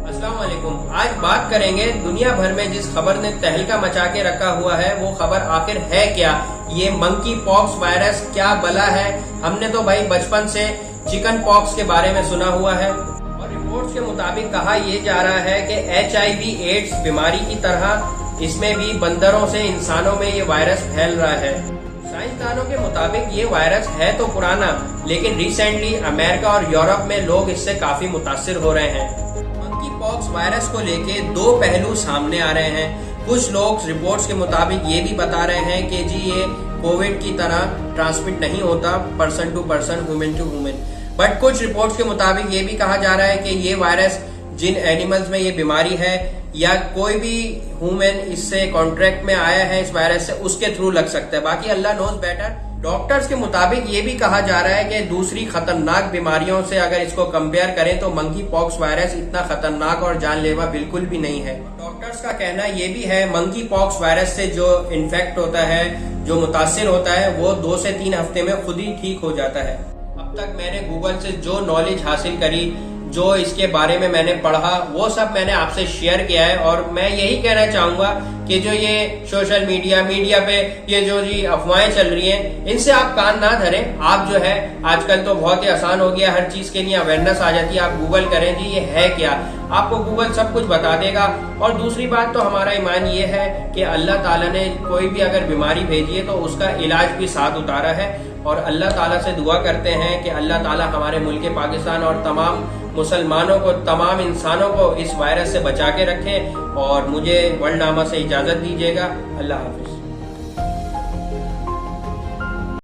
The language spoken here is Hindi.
अस्सलाम वालेकुम। आज बात करेंगे दुनिया भर में जिस खबर ने तहलका मचा के रखा हुआ है, वो खबर आखिर है क्या। ये मंकी पॉक्स वायरस क्या बला है। हमने तो भाई बचपन से चिकन पॉक्स के बारे में सुना हुआ है और रिपोर्ट्स के मुताबिक कहा यह जा रहा है कि HIV एड्स बीमारी की तरह इसमें भी बंदरों से इंसानों में ये वायरस फैल रहा है। साइंसदानों के मुताबिक ये वायरस है तो पुराना, लेकिन रिसेंटली अमेरिका और यूरोप में लोग इससे काफी मुतासिर हो रहे हैं। मंकी पॉक्स वायरस को लेके दो पहलू सामने आ रहे हैं। कुछ लोग रिपोर्ट्स के मुताबिक ये भी बता रहे हैं कि जी ये कोविड की तरह ट्रांसमिट नहीं होता person to person, human to human. But कुछ रिपोर्ट्स के मुताबिक ये भी कहा जा रहा है कि ये वायरस जिन एनिमल्स में ये बीमारी है या कोई भी ह्यूमन इससे कॉन्ट्रैक्ट में आया है इस वायरस से, उसके थ्रू लग सकता है। बाकी अल्लाह नोज बेटर। डॉक्टर्स के मुताबिक ये भी कहा जा रहा है कि दूसरी खतरनाक बीमारियों से अगर इसको कंपेयर करें तो मंकी पॉक्स वायरस इतना खतरनाक और जानलेवा बिल्कुल भी नहीं है। डॉक्टर्स का कहना ये भी है मंकी पॉक्स वायरस से जो इन्फेक्ट होता है, जो मुतासिर होता है, वो 2 से 3 हफ्ते में खुद ही ठीक हो जाता है। अब तक मैंने गूगल से जो नॉलेज हासिल करी, जो इसके बारे में मैंने पढ़ा, वो सब मैंने आपसे शेयर किया है। और मैं यही कहना चाहूंगा कि जो ये सोशल मीडिया पे ये जो जी अफवाहें चल रही हैं, इनसे आप कान ना धरें। आप जो है आजकल तो बहुत ही आसान हो गया, हर चीज के लिए अवेयरनेस आ जाती है। आप गूगल करें जी ये है क्या, आपको गूगल सब कुछ बता देगा। और दूसरी बात तो हमारा ईमान ये है कि अल्लाह ताला ने कोई भी अगर बीमारी भेजी है तो उसका इलाज भी साथ उतारा है। और अल्लाह ताला से दुआ करते हैं कि अल्लाह ताला हमारे मुल्क पाकिस्तान और तमाम मुसलमानों को, तमाम इंसानों को इस वायरस से बचा के रखें। और मुझे वर्ल्ड नामा से इजाजत दीजिएगा। अल्लाह हाफिज।